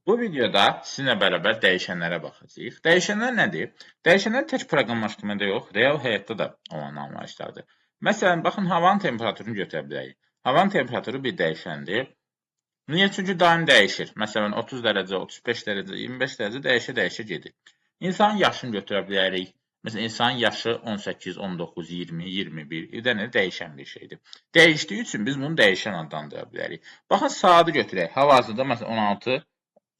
Bu videoda sizinlə bərabər dəyişənlərə baxacağıq. Dəyişənlər nədir? Dəyişənlər tək proqramlaşdırmada yox, real həyatda da olan anlayışlardır. Məsələn, baxın, havanın temperaturunu götürə bilərik. Havanın temperaturu bir dəyişəndir. Niyə? Çünki daim dəyişir. Məsələn, 30 dərəcə, 35 dərəcə, 25 dərəcə dəyişə-dəyişə gedir. İnsanın yaşını götürə bilərik. Məsələn, insanın yaşı 18, 19, 20, 21 ildən ilə dəyişən bir şeydir. Dəyişdiyi üçün biz bunu dəyişən adlandıra bilərik. Baxın, saatı götürək. Hal-hazırda məsələn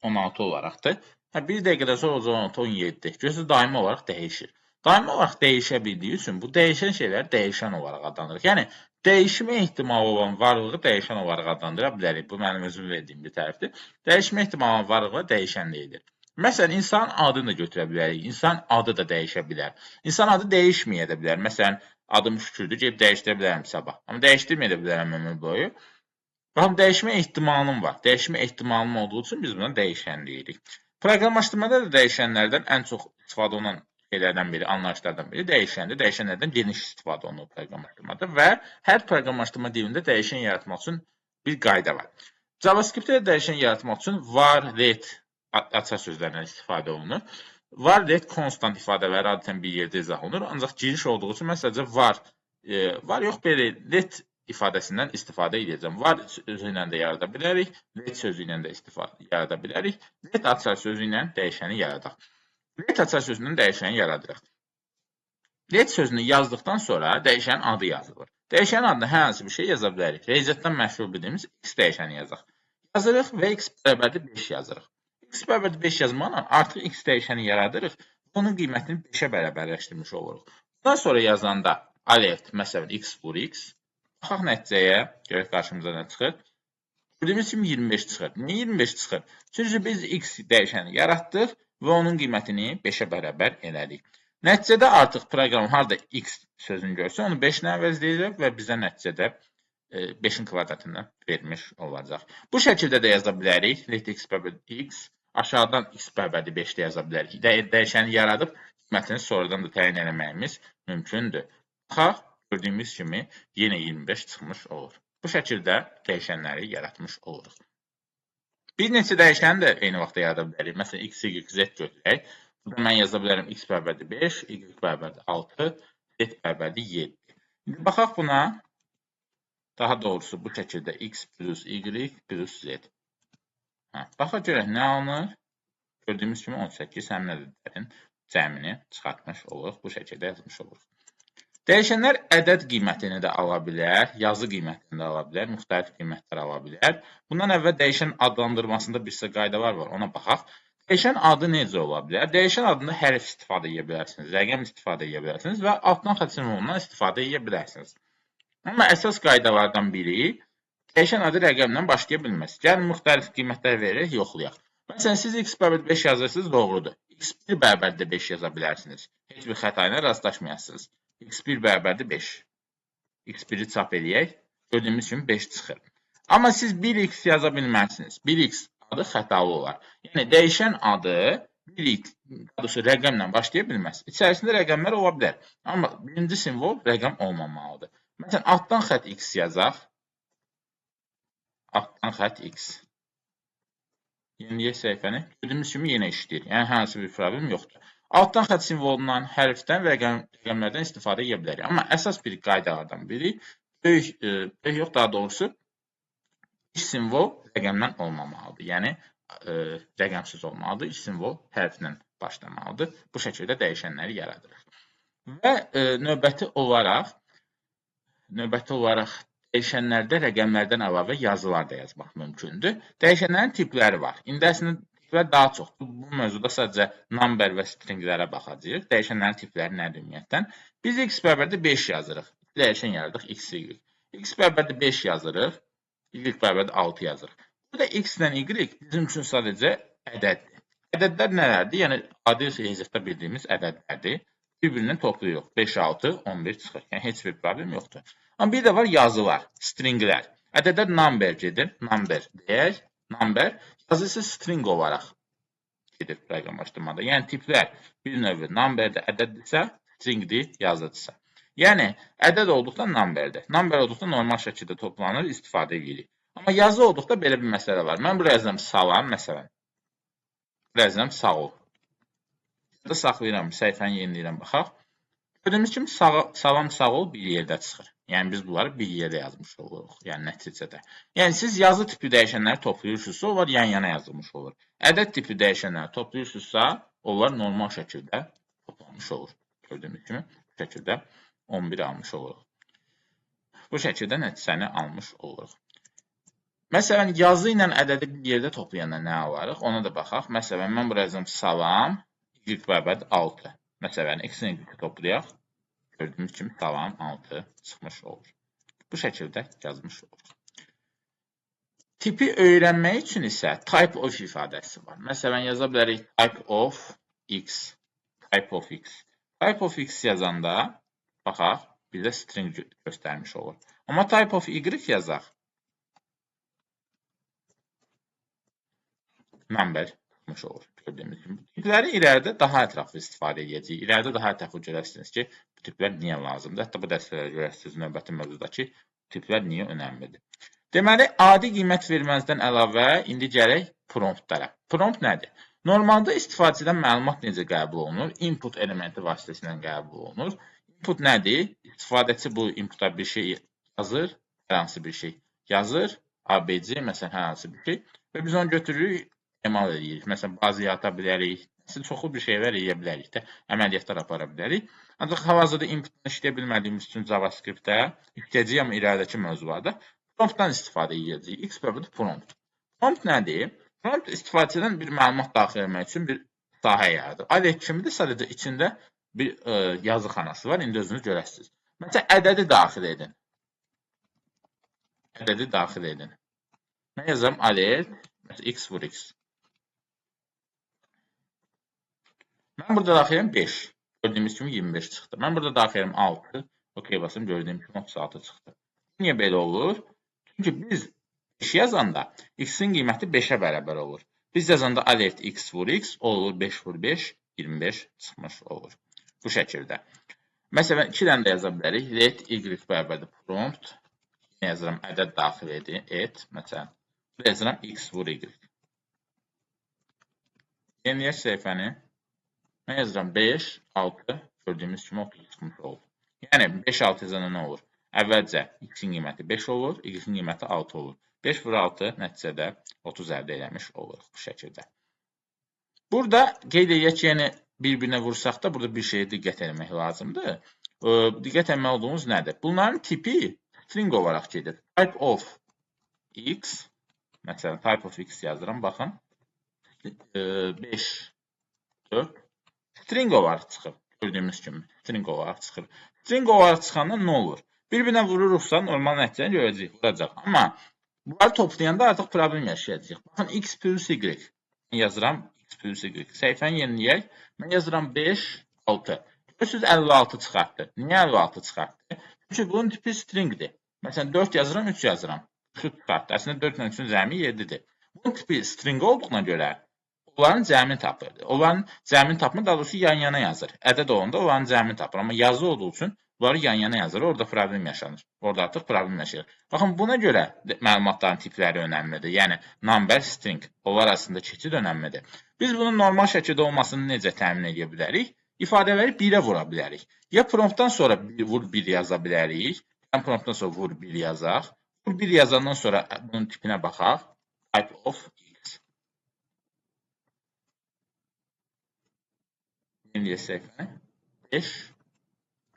16 olaraqdır. Bir dəqiqədən sonra olacaq 16, 17. Görürsünüz, daimi olaraq dəyişir. Daimi olaraq dəyişə bildiyi üçün bu dəyişən şeylər dəyişən olaraq adlandırır. Yəni, dəyişmə ehtimalı olan varlığı dəyişən olaraq adlandıra bilərik. Bu mənim özüm verdiyim bir tərifdir. Dəyişmə ehtimalı olan varlığa dəyişən deyilir. Məsələn, insanın adını da götürə bilərik. İnsan adı da dəyişə bilər. İnsan adı dəyişməyə də bilər. Məsələn, adım Şükürdür, gedib dəyişdirə bilərəm sabah. Amma dəyişdirməyə də bilərəm ömür boyu. Baxın, dəyişmə ehtimalım var. Dəyişmə ehtimalım olduğu üçün biz buna dəyişən deyirik. Proqramlaşdırmada da dəyişənlərdən ən çox istifadə olunan şeylərdən biri, anlayışlardan biri dəyişəndir. Dəyişənlərdən geniş istifadə olunur proqramlaşdırmada və hər proqramlaşdırma dilində dəyişən yaratmaq üçün bir qayda var. JavaScript-də dəyişən yaratmaq üçün var, let açar sözlərindən istifadə olunur. Var, let constant ifadələri adətən bir yerdə izah olunur. Ancaq giriş olduğu üçün mən sadəcə var yox belə let ifadəsindən istifadə edəcəm. Var sözü ilə də yarada bilərik, let sözü ilə də yarada bilərik. Let açar sözü ilə dəyişəni yaradaq. Let açar sözündən dəyişəni yaradırıq. Let sözünü yazdıqdan sonra dəyişənin adı yazılır. Dəyişənin adına hər hansı bir şey yaza bilərik. Riyaziyyatdan məşhur bildiyimiz x dəyişəni yazaq. Yazırıq və x bərabərdir 5 yazırıq. X bərabərdir 5 yazmaqla artıq x dəyişəni yaradırıq. Onun qiymətini 5-ə bərabərləşdirmiş oluruq. Bundan sonra yazanda alert, məsələn, x vur x. Baxaq nəticəyə, görək qarşımıza nə çıxır. Gördüyümüz kimi 25 çıxır. Niyə 25 çıxır? Çünki biz x dəyişəni yaratdıq və onun qiymətini 5-ə bərabər elədik. Nəticədə artıq proqram harada x sözünü görsə, onu 5 ilə əvəzləyəcək və bizə nəticədə 5-in kvadratını vermiş olacaq. Bu şəkildə də yaza bilərik. Let x bərabərdir x. Aşağıdan x bərabərdir 5-də yaza bilərik. Dəyişəni yaradıb qiymətini sonradan da təyin etməyimiz mümkündür. Baxaq. Gördüyümüz kimi yenə 25 çıxmış olur. Bu şəkildə dəyişənləri yaratmış oluruq. Bir neçə dəyişəni də eyni vaxtda yarada bilərik. Məsələn, x, y, z götürək. Burada mən yaza bilərəm x bərabərdir 5, y bərabərdir 6, z bərabərdir 7. İndi baxaq buna. Daha doğrusu bu şəkildə x plus y plus z. Baxaq görək nə alınır? Gördüyümüz kimi 18 həmin ədədlərin cəmini çıxartmış oluruq. Bu şəkildə yazmış oluruq. Dəyişənlər ədəd qiymətini də ala bilər, yazı qiymətini də ala bilər, müxtəlif qiymətlər ala bilər. Bundan əvvəl dəyişən adlandırmasında bir sıra qaydalar var, ona baxaq. Dəyişən adı necə ola bilər? Dəyişən adında hərf istifadə edə bilərsiniz, rəqəm istifadə edə bilərsiniz və altdan xətt simvolundan istifadə edə bilərsiniz. Amma əsas qaydalardan biri, dəyişən adı rəqəmlə başlaya bilməz. Gəlin, müxtəlif qiymətlər verək, yoxlayaq. Məsələn, siz x bərabərdir 5 yazırsınız, doğrudur. x1 bərabərdir 5 yaza bilərsiniz. Heç bir xəta ilə rastlaşmayasınız. x1 bərabərdir 5. x1-i çap eləyək. Gördüyümüz kimi 5 çıxır. Amma siz 1x yaza bilməzsiniz. 1x adı xətalı olar. Yəni, dəyişən adı 1x rəqəmlə başlaya bilməz. İçərisində rəqəmlər ola bilər. Amma birinci simvol rəqəm olmamalıdır. Məsələn, altdan xətt x yazaq. Altdan xətt x. Yeniləyək səhifəni. Gördüyümüz kimi yenə işləyir. Yəni, hansı bir problem yoxdur. Altdan xətt simvolundan, hərfdən və rəqəmlərdən istifadə edə bilərik. Amma əsas bir qaydalardan biri, böyük yox, daha doğrusu, iç simvol rəqəmdən olmamalıdır. Yəni, rəqəmsiz olmalıdır. İç simvol hərflə başlamalıdır. Bu şəkildə dəyişənləri yaradırıq. Və növbəti olaraq dəyişənlərdə rəqəmlərdən əlavə yazılar da yazmaq mümkündür. Dəyişənlərin tipləri var. İndi əslində tiplər daha çoxdur. Bu mövzuda sadəcə number və stringlərə baxacağıq. Dəyişənlərin tipləri nədir ümumiyyətdən? Biz x bərabərdir 5 yazırıq. Dəyişən yaradıq x, y. X bərabərdir 5 yazırıq. Y bərabərdir 6 yazırıq. Burada x ilə y bizim üçün sadəcə ədəddir. Ədədlər nələrdir? Yəni, adi riyaziyyatda bildiyimiz ədədlərdir. Bir-birinin toplayırıq. 5, 6, 11 çıxır. Yəni, heç bir problem yoxdur. Amma bir də var yazılar, stringlər. Ədədlər number gedir. Number deyək. Number yazı isə string olaraq gedir proqramlaşdırmada. Yəni, tiplər bir növü numberdir, ədəddirsə, stringdir, yazıdırsa. Yəni, ədəd olduqda numberdir. Number olduqda normal şəkildə toplanır, istifadə edirik. Amma yazı olduqda belə bir məsələ var. Mən buraya yazıram salam, məsələn. Rəzəm sağ ol. Burada saxlayıram, səhifəni yeniləyirəm, baxaq. Gördüyümüz kimi salam sağ ol bir yerdə çıxır. Yəni biz bunları bir yerdə yazmış oluruq, yəni nəticədə. Yəni siz yazı tipli dəyişənləri toplayırsınızsa, onlar yan-yana yazılmış olur. Ədəd tipli dəyişənləri toplayırsınızsa, onlar normal şəkildə toplanmış olur. Gördüyümüz kimi bu şəkildə 11 almış oluruq. Bu şəkildə nəticəni almış oluruq. Məsələn, yazı ilə ədədi bir yerdə toplayanda nə alarıq? Ona da baxaq. Məsələn, mən bu yazım salam, y bərabər 6. Məsələn, x-in y toplayaq. Gördüyümüz kimi salam 6 çıxmış olur. Bu şəkildə yazmış olur. Tipi öyrənmək üçün isə type of ifadəsi var. Məsələn, yaza bilərik type of x. Type of x. Type of x yazanda, baxaq, bizə string göstərmiş olur. Amma type of y yazaq. Number tutmuş olur. Gördüyümüz kimi. Tipləri irəlidə daha ətraflı istifadə edəcəyik. İrəlidə daha ətraflı görərsiniz ki, bu tiplər niyə lazımdır. Hətta bu dəstələrə görərsiniz növbəti mövzudakı tiplər niyə önəmlidir. Deməli, adi qiymət verməzdən əlavə indi gələk promptlara. Prompt nədir? Normalda istifadəçidən məlumat necə qəbul olunur? Input elementi vasitəsilə qəbul olunur. Input nədir? İstifadəçi bu inputa bir şey yazır, hər hansı bir şey yazır. ABC, məsələn, hər hansı bir şey. Və biz onu götürürük, emal edirik. Məsələn, bazı yata bilərik. Çoxlu bir şeylər edə bilərik də. Əməliyyatlar apara bilərik. Ancaq hal-hazırda inputla işləyə bilmədiyimiz üçün JavaScript-də işləyəcəyik, amma irəlidəki mövzularda promptdan istifadə edəcəyik. X bərabər prompt. Prompt nədir? Prompt istifadəçidən bir məlumat daxil etmək üçün bir sahə yaradır. Alet kimi də sadəcə içində bir yazı xanası var. İndi özünüz görəsiniz. Məsələn, ədədi daxil edin. Ədədi daxil edin. Mən yazıram alet, x vur x. Mən burada daxil edirəm 5. Gördüyümüz kimi 25 çıxdı. Mən burada daxil edirəm 6. OK basım, gördüyüm kimi 36 çıxdı. Niyə belə olur? Çünki biz 5 yazanda x-in qiyməti 5-ə bərabər olur. Biz yazanda alert x vur x, o olur 5 vur 5, 25 çıxmış olur. Bu şəkildə. Məsələn, 2 dənə də yaza bilərik. Let y bərabərdir prompt. Yazıram ədəd daxil et. Məsələn, yazıram x vur y. Yeniləyək səhifəni. Mən yazıram 5, 6, gördüyümüz kimi 30 çıxmış oldu. Yəni 5, 6 yazanda nə olur? Əvvəlcə x-in qiyməti 5 olur, y-in qiyməti 6 olur. 5 vur 6 nəticədə 30 əldə eləmiş oluruq bu şəkildə. Burada qeyd edək ki, yəni bir-birinə vursaq da burada bir şeyə diqqət etmək lazımdır. Diqqət etmək olduğumuz nədir? Bunların tipi string olaraq gedir. Type of x, məsələn type of x yazıram, baxın. 5, 4. String olaraq çıxır. Gördüyümüz kimi string olaraq çıxır. String olaraq çıxanda nə olur? Bir-birinə vururuqsa normal nəticəni görəcəyik, vuracaq. Amma bunları toplayanda artıq problem yaşayacağıq. Baxın, x plus y. Yazıram x plus y. Səhifəni yeniləyək. Mən yazıram 5, 6. Görürsünüz 56 çıxartdı. Niyə 56 çıxartdı? Çünki bunun tipi stringdir. Məsələn 4 yazıram, 3 yazıram. 3 çıxartdı. Əslində 4 ilə 3-ün cəmi 7-dir. Bunun tipi string olduğuna görə onların cəmini tapır. Onların cəmini tapmır, daha doğrusu yan-yana yazır. Ədəd olanda onların cəmini tapır. Amma yazı olduğu üçün bunları yan-yana yazır. Orada problem yaşanır. Orada artıq problem yaşayır. Baxın, buna görə məlumatların tipləri önəmlidir. Yəni, number, string. Onlar arasında keçid önəmlidir. Biz bunun normal şəkildə olmasını necə təmin edə bilərik? İfadələri 1-ə vura bilərik. Ya promptdan sonra vur 1 yaza bilərik, ya promptdan sonra vur 1 yazaq. Vur 1 yazandan sonra bunun tipinə baxaq. Type of x. Yeniləyək səhifəni. 5,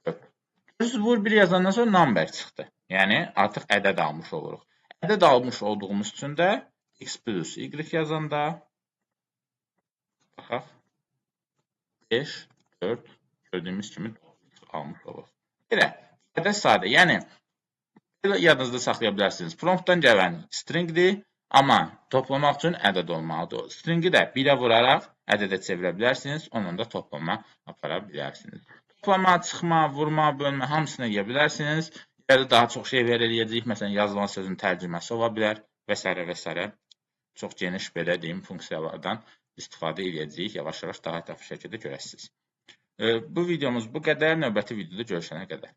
4. Görürsünüz, vur 1 yazandan sonra number çıxdı. Yəni, artıq ədəd almış oluruq. Ədəd almış olduğumuz üçün də x plus y yazanda baxaq. 5, 4, gördüyümüz kimi almış oluruq. Belə, ədəd sadə. Yəni, yadınızda saxlaya bilərsiniz. Promptdan gələn stringdir, amma toplamaq üçün ədəd olmalıdır. Stringi də 1-ə vuraraq ədədə çevirə bilərsiniz, onunla da toplama apara bilərsiniz. Toplama, çıxma, vurma, bölmə hamısını edə bilərsiniz. İlərdə daha çox şey eləyəcəyik. Məsələn, yazılan sözün tərcüməsi ola bilər və s. və s. Çox geniş belə deyim funksiyalardan istifadə edəcəyik. Yavaş-yavaş daha ətraflı şəkildə görəsiniz. Bu videomuz bu qədər. Növbəti videoda görüşənə qədər.